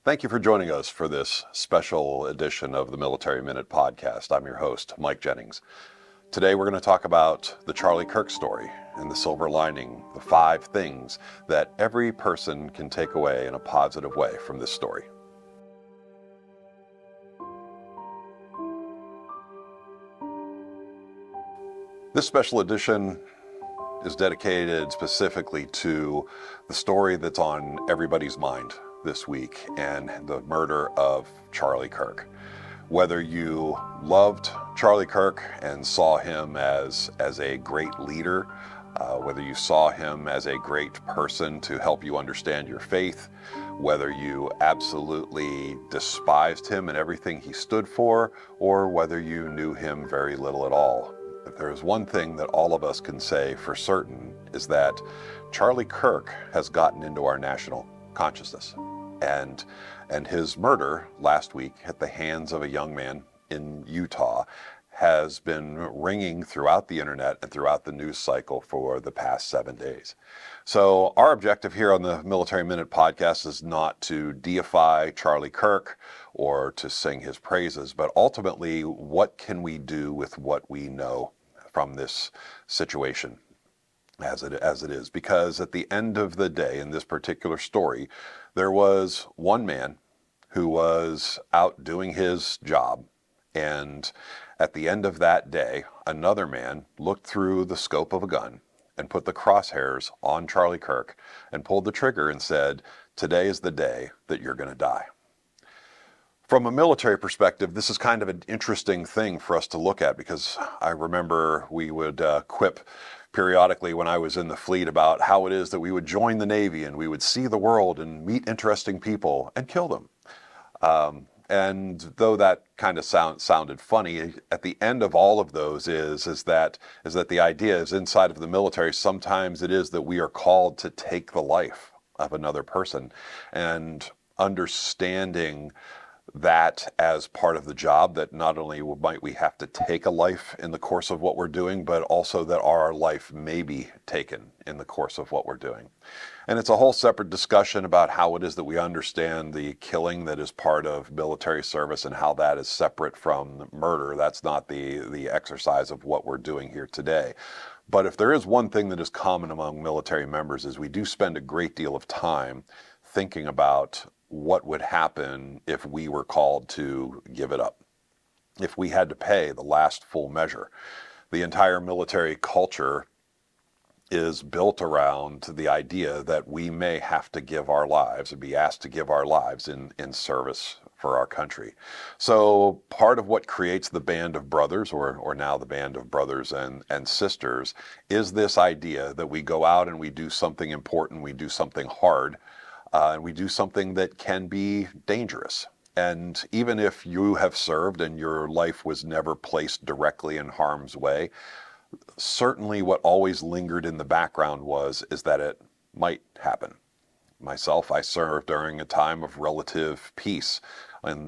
Thank you for joining us for this special edition of the Military Minute podcast. I'm your host, Mike Jennings. Today we're going to talk about the Charlie Kirk story and the silver lining, the 5 things that every person can take away in a positive way from this story. This special edition is dedicated specifically to the story that's on everybody's mind this week and the murder of Charlie Kirk. Whether you loved Charlie Kirk and saw him as a great leader, whether you saw him as a great person to help you understand your faith, whether you absolutely despised him and everything he stood for, or whether you knew him very little at all. If there is one thing that all of us can say for certain is that Charlie Kirk has gotten into our national consciousness. And his murder last week at the hands of a young man in Utah has been ringing throughout the internet and throughout the news cycle for the past 7 days. So our objective here on the Military Minute podcast is not to deify Charlie Kirk or to sing his praises, but ultimately, what can we do with what we know from this situation as it is? Because at the end of the day, in this particular story, there was one man who was out doing his job, and at the end of that day, another man looked through the scope of a gun and put the crosshairs on Charlie Kirk and pulled the trigger and said, "Today is the day that you're going to die." From a military perspective, this is kind of an interesting thing for us to look at, because I remember we would quip periodically when I was in the fleet about how it is that we would join the Navy and we would see the world and meet interesting people and kill them. And though that kind of sounded funny, at the end of all of those is that the idea is inside of the military, sometimes it is that we are called to take the life of another person, and understanding that as part of the job, that not only might we have to take a life in the course of what we're doing, but also that our life may be taken in the course of what we're doing. And it's a whole separate discussion about how it is that we understand the killing that is part of military service and how that is separate from murder. That's not the exercise of what we're doing here today. But if there is one thing that is common among military members, is we do spend a great deal of time thinking about what would happen if we were called to give it up, if we had to pay the last full measure. The entire military culture is built around the idea that we may have to give our lives and be asked to give our lives in service for our country. So part of what creates the band of brothers, or now the band of brothers and sisters, is this idea that we go out and we do something important, we do something hard, and we do something that can be dangerous. And even if you have served and your life was never placed directly in harm's way, certainly what always lingered in the background is that it might happen. Myself, I served during a time of relative peace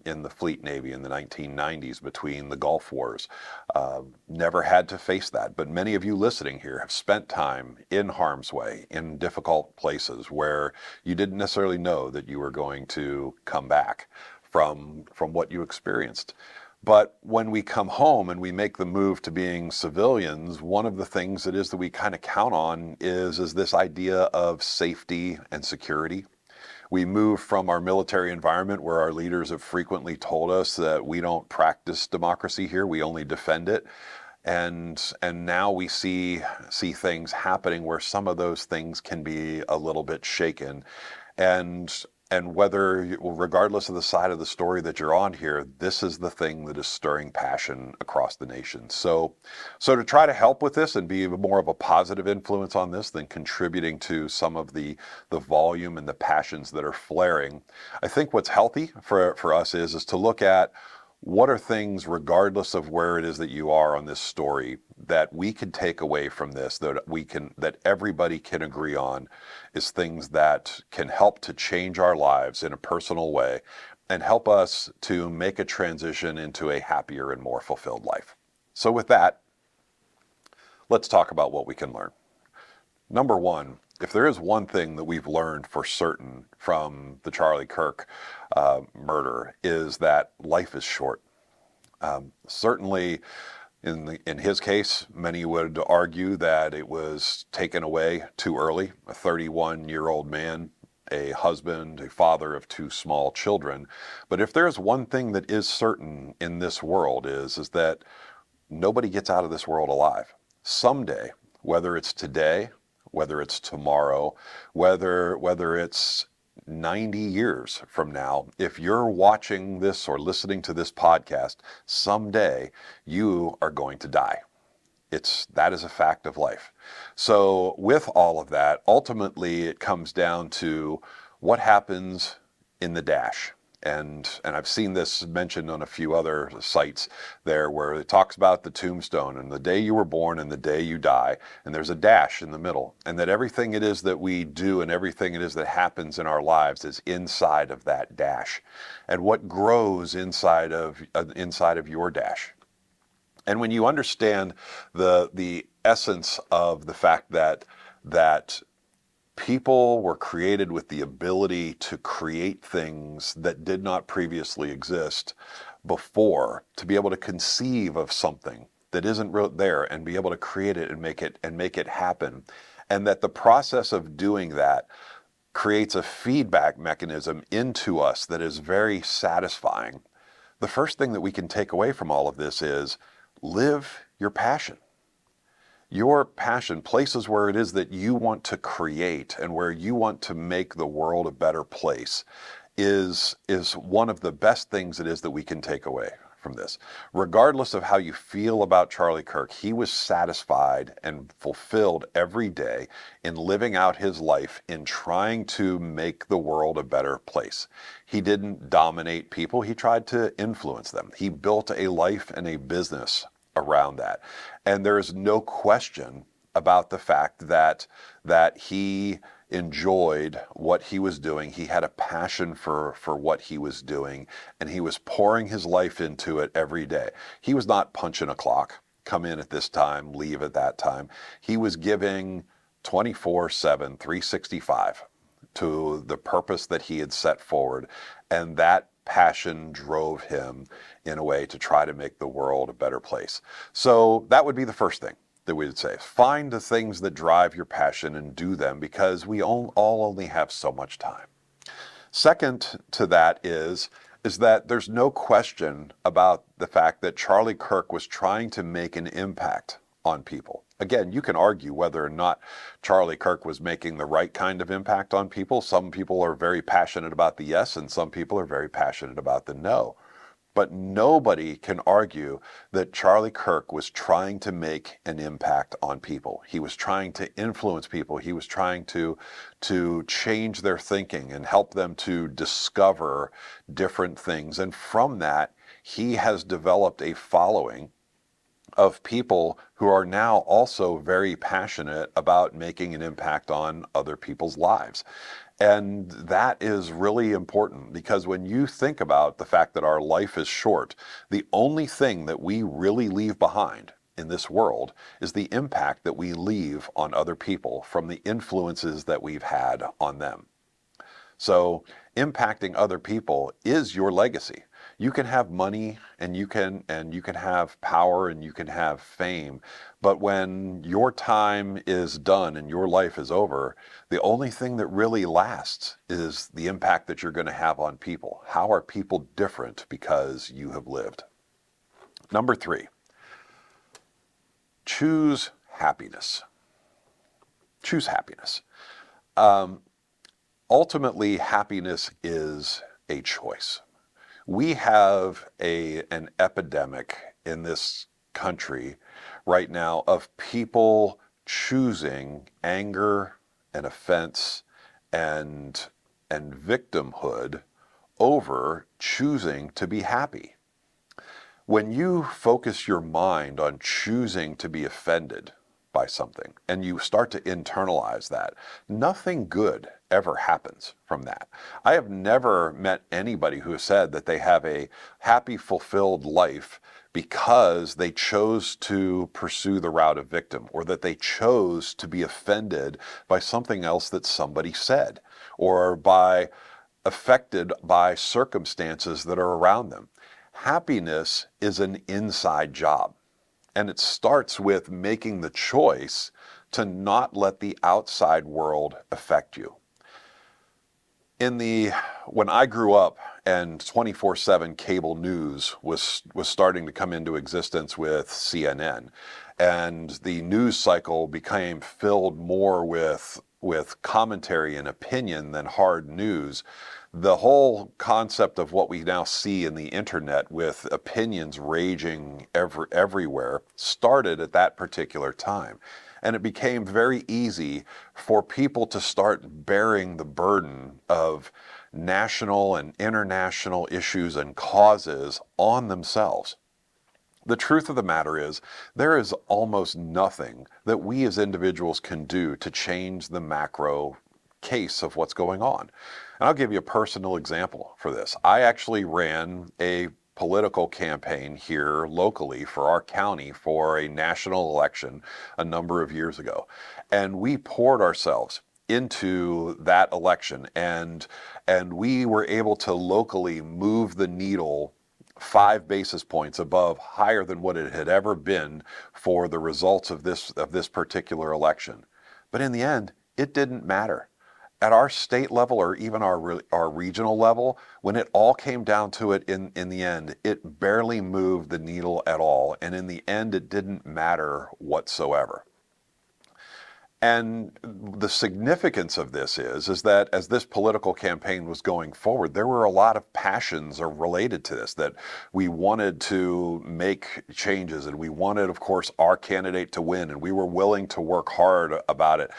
in the Fleet Navy in the 1990s between the Gulf Wars. Never had to face that, but many of you listening here have spent time in harm's way, in difficult places where you didn't necessarily know that you were going to come back from what you experienced. But when we come home and we make the move to being civilians, one of the things that is that we kind of count on is this idea of safety and security. We move from our military environment, where our leaders have frequently told us that we don't practice democracy here, we only defend it. And now we see things happening where some of those things can be a little bit shaken. And whether, regardless of the side of the story that you're on here, this is the thing that is stirring passion across the nation. So to try to help with this and be more of a positive influence on this than contributing to some of the volume and the passions that are flaring, I think what's healthy for us is to look at what are things, regardless of where it is that you are on this story, that we can take away from this, that everybody can agree on, is things that can help to change our lives in a personal way and help us to make a transition into a happier and more fulfilled life. So with that, let's talk about what we can learn. Number one, if there is one thing that we've learned for certain from the Charlie Kirk murder, is that life is short. Certainly, in his case, many would argue that it was taken away too early. A 31-year-old man, a husband, a father of two small children. But if there's one thing that is certain in this world is that nobody gets out of this world alive. Someday, whether it's today, whether it's tomorrow, whether it's 90 years from now, if you're watching this or listening to this podcast, someday you are going to die. That is a fact of life. So with all of that, ultimately it comes down to what happens in the dash. And I've seen this mentioned on a few other sites there where it talks about the tombstone and the day you were born and the day you die, and there's a dash in the middle, and that everything it is that we do and everything it is that happens in our lives is inside of that dash, and what grows inside of your dash. And when you understand the essence of the fact that people were created with the ability to create things that did not previously exist before, to be able to conceive of something that isn't there and be able to create it and make it happen, and that the process of doing that creates a feedback mechanism into us that is very satisfying. The first thing that we can take away from all of this is live your passion. Your passion, places where it is that you want to create and where you want to make the world a better place, is one of the best things it is that we can take away from this. Regardless of how you feel about Charlie Kirk, he was satisfied and fulfilled every day in living out his life in trying to make the world a better place. He didn't dominate people, he tried to influence them. He built a life and a business around that. And there is no question about the fact that he enjoyed what he was doing. He had a passion for what he was doing, and he was pouring his life into it every day. He was not punching a clock, come in at this time, leave at that time. He was giving 24/7, 365 to the purpose that he had set forward, and that passion drove him in a way to try to make the world a better place. So that would be the first thing that we would say. Find the things that drive your passion and do them, because we all only have so much time. Second to that is that there's no question about the fact that Charlie Kirk was trying to make an impact on people. Again, you can argue whether or not Charlie Kirk was making the right kind of impact on people. Some people are very passionate about the yes, and some people are very passionate about the no. But nobody can argue that Charlie Kirk was trying to make an impact on people. He was trying to influence people. He was trying to change their thinking and help them to discover different things. And from that, he has developed a following of people who are now also very passionate about making an impact on other people's lives. And that is really important, because when you think about the fact that our life is short, the only thing that we really leave behind in this world is the impact that we leave on other people from the influences that we've had on them. So impacting other people is your legacy. You can have money and you can have power and you can have fame, but when your time is done and your life is over, the only thing that really lasts is the impact that you're going to have on people. How are people different because you have lived? Number 3, choose happiness. Choose happiness. Ultimately, happiness is a choice. We have an epidemic in this country right now of people choosing anger and offense and victimhood over choosing to be happy. When you focus your mind on choosing to be offended by something and you start to internalize that, nothing good ever happens from that. I have never met anybody who has said that they have a happy, fulfilled life because they chose to pursue the route of victim, or that they chose to be offended by something else that somebody said, or by affected by circumstances that are around them. Happiness is an inside job, and it starts with making the choice to not let the outside world affect you. When I grew up and 24/7 cable news was starting to come into existence with CNN, and the news cycle became filled more with commentary and opinion than hard news, the whole concept of what we now see in the internet with opinions raging everywhere started at that particular time. And it became very easy for people to start bearing the burden of national and international issues and causes on themselves. The truth of the matter is, there is almost nothing that we as individuals can do to change the macro case of what's going on. And I'll give you a personal example for this. I actually ran a political campaign here locally for our county for a national election a number of years ago. And we poured ourselves into that election, and we were able to locally move the needle 5 basis points above, higher than what it had ever been for the results of this particular election. But in the end, it didn't matter. At our state level, or even our regional level, when it all came down to it in the end, it barely moved the needle at all. And in the end, it didn't matter whatsoever. And the significance of this is that as this political campaign was going forward, there were a lot of passions related to this, that we wanted to make changes, and we wanted, of course, our candidate to win, and we were willing to work hard about it.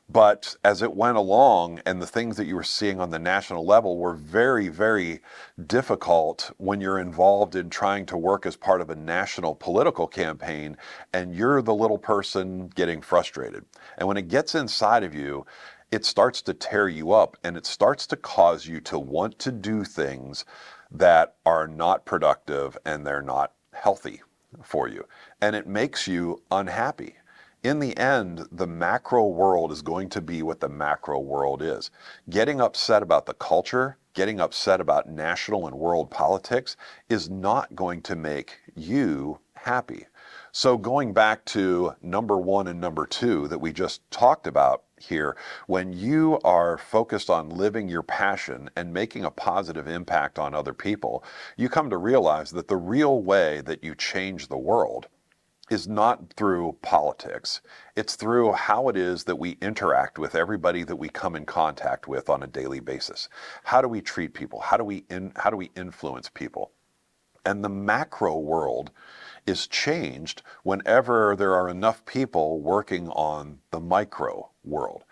But as it went along, and the things that you were seeing on the national level were very, very difficult when you're involved in trying to work as part of a national political campaign, and you're the little person getting frustrated. And when it gets inside of you, it starts to tear you up, and it starts to cause you to want to do things that are not productive and they're not healthy for you. And it makes you unhappy. In the end, the macro world is going to be what the macro world is. Getting upset about the culture, getting upset about national and world politics is not going to make you happy. So going back to number 1 and number 2 that we just talked about here, when you are focused on living your passion and making a positive impact on other people, you come to realize that the real way that you change the world is not through politics. It's through how it is that we interact with everybody that we come in contact with on a daily basis. How do we treat people? How do we influence people? And the macro world is changed whenever there are enough people working on the micro world.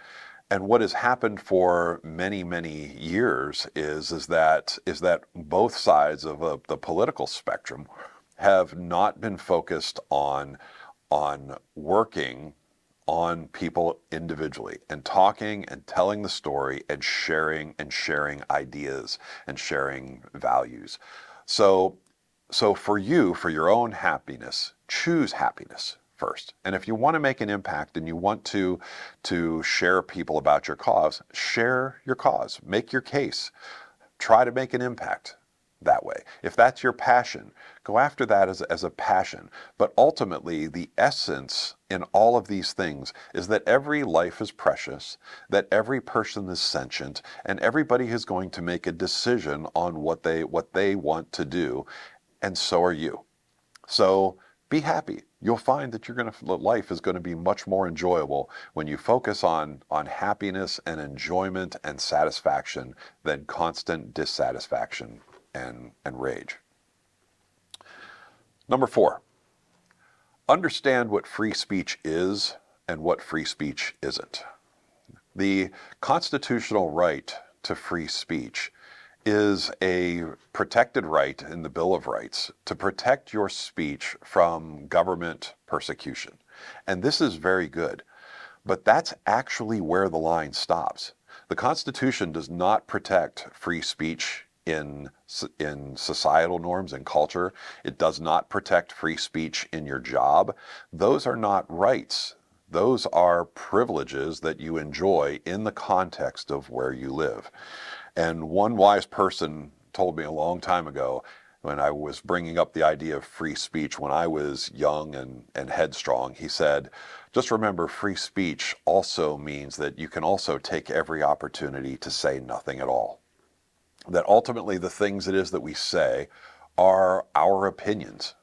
And what has happened for many, many years is that both sides of the political spectrum have not been focused on working on people individually and talking and telling the story and sharing ideas and sharing values. So for you, for your own happiness, choose happiness first. And if you want to make an impact and you want to share people about your cause, share your cause, make your case, try to make an impact that way. If that's your passion, go after that as a passion. But ultimately, the essence in all of these things is that every life is precious, that every person is sentient, and everybody is going to make a decision on what they want to do, and so are you. So be happy. You'll find that life is going to be much more enjoyable when you focus on happiness and enjoyment and satisfaction than constant dissatisfaction and rage. Number 4, understand what free speech is and what free speech isn't. The constitutional right to free speech is a protected right in the Bill of Rights to protect your speech from government persecution. And this is very good. But that's actually where the line stops. The Constitution does not protect free speech in societal norms and culture. It does not protect free speech in your job. Those are not rights. Those are privileges that you enjoy in the context of where you live. And one wise person told me a long time ago, when I was bringing up the idea of free speech when I was young and headstrong, he said, just remember, free speech also means that you can also take every opportunity to say nothing at all. That ultimately the things it is that we say are our opinions,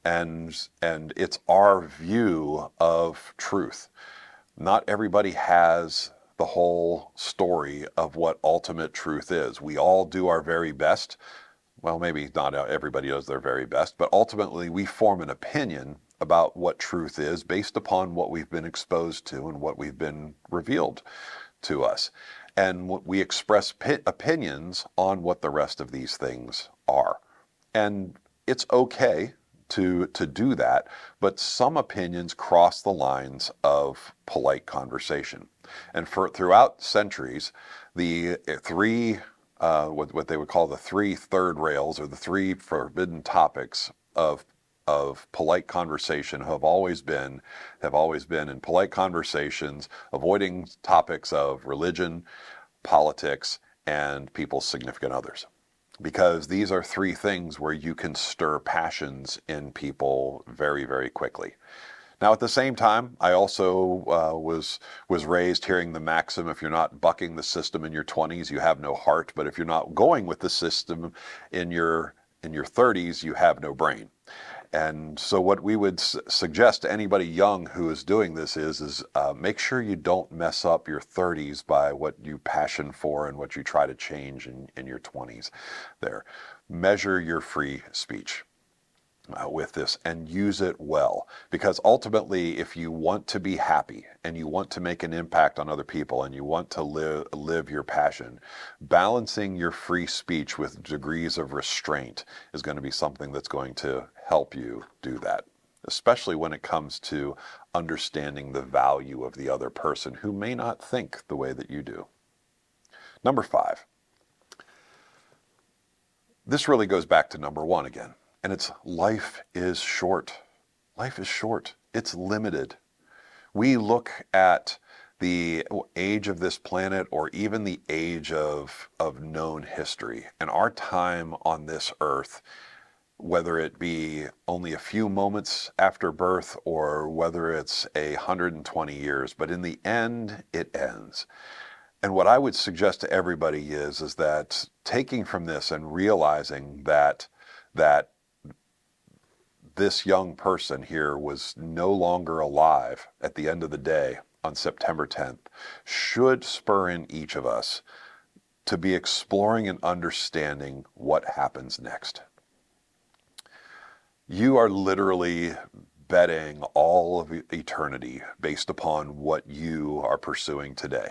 and it's our view of truth. Not everybody has the whole story of what ultimate truth is. We all do our very best. Well, maybe not everybody does their very best, but ultimately we form an opinion about what truth is based upon what we've been exposed to and what we've been revealed to us. And we express opinions on what the rest of these things are. And it's okay to do that, but some opinions cross the lines of polite conversation. And throughout centuries, the three what they would call the three third rails, or the three forbidden topics of polite conversation have always been in polite conversations, avoiding topics of religion, politics, and people's significant others. Because these are three things where you can stir passions in people very, very quickly. Now, at the same time, I also was raised hearing the maxim, if you're not bucking the system in your 20s, you have no heart. But if you're not going with the system in your 30s, you have no brain. And so what we would suggest to anybody young who is doing this is make sure you don't mess up your 30s by what you passion for and what you try to change in your 20s there. Measure your free speech with this and use it well, because ultimately if you want to be happy and you want to make an impact on other people and you want to live your passion, balancing your free speech with degrees of restraint is going to be something that's going to help you do that, especially when it comes to understanding the value of the other person who may not think the way that you do. Number 5. This really goes back to number 1 again. And it's life is short. Life is short. It's limited. We look at the age of this planet, or even the age of known history, and our time on this earth, whether it be only a few moments after birth or whether it's 120 years, but in the end, it ends. And what I would suggest to everybody is that taking from this and realizing that this young person here was no longer alive at the end of the day on September 10th should spur in each of us to be exploring and understanding what happens next. You are literally betting all of eternity based upon what you are pursuing today.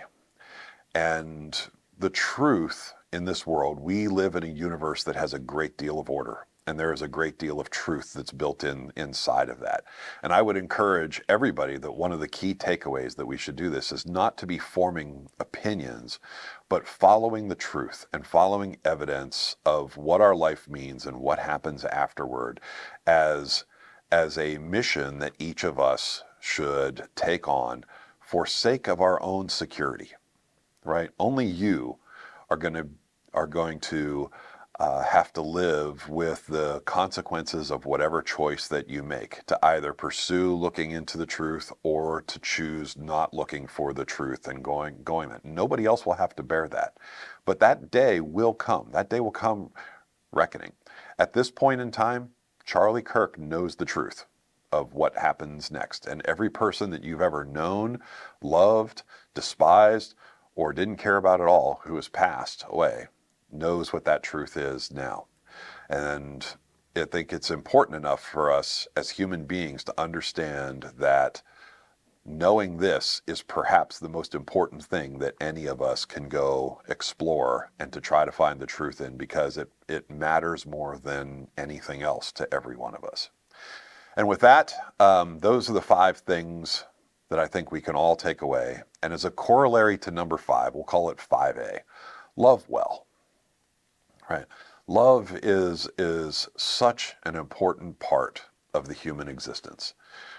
And the truth in this world, we live in a universe that has a great deal of order. And there is a great deal of truth that's built inside of that. And I would encourage everybody that one of the key takeaways that we should do this is not to be forming opinions, but following the truth and following evidence of what our life means and what happens afterward as a mission that each of us should take on for sake of our own security, right? Only you are going to have to live with the consequences of whatever choice that you make, to either pursue looking into the truth or to choose not looking for the truth and going that. Nobody else will have to bear that. But that day will come. That day will come reckoning. At this point in time, Charlie Kirk knows the truth of what happens next. And every person that you've ever known, loved, despised, or didn't care about at all who has passed away knows what that truth is now. And I think it's important enough for us as human beings to understand that knowing this is perhaps the most important thing that any of us can go explore and to try to find the truth in, because it matters more than anything else to every one of us. And with that, those are the 5 things that I think we can all take away. And as a corollary to number 5, we'll call it 5A, love well. Right? Love is such an important part of the human existence.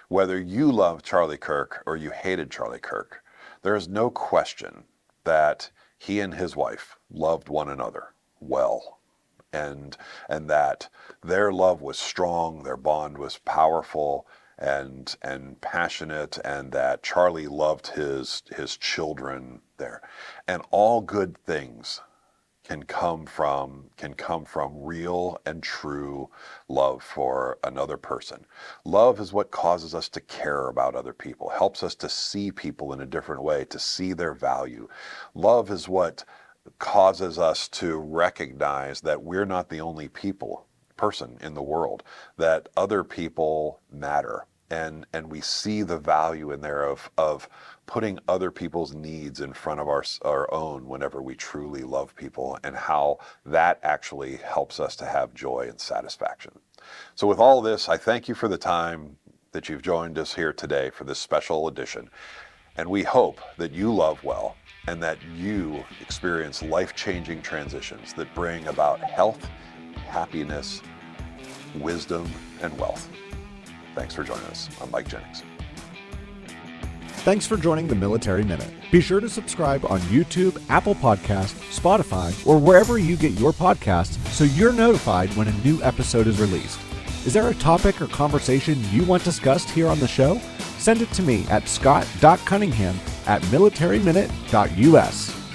Whether you loved Charlie Kirk or you hated Charlie Kirk, there is no question that he and his wife loved one another well, and that their love was strong, their bond was powerful and passionate, and that Charlie loved his children there. And all good things can come from real and true love for another person. Love is what causes us to care about other people, helps us to see people in a different way, to see their value. Love is what causes us to recognize that we're not the only person in the world, that other people matter. And we see the value in there of putting other people's needs in front of our own whenever we truly love people, and how that actually helps us to have joy and satisfaction. So with all this, I thank you for the time that you've joined us here today for this special edition. And we hope that you love well and that you experience life-changing transitions that bring about health, happiness, wisdom, and wealth. Thanks for joining us. I'm Mike Jennings. Thanks for joining the Military Minute. Be sure to subscribe on YouTube, Apple Podcasts, Spotify, or wherever you get your podcasts so you're notified when a new episode is released. Is there a topic or conversation you want discussed here on the show? Send it to me at scott.cunningham@militaryminute.us.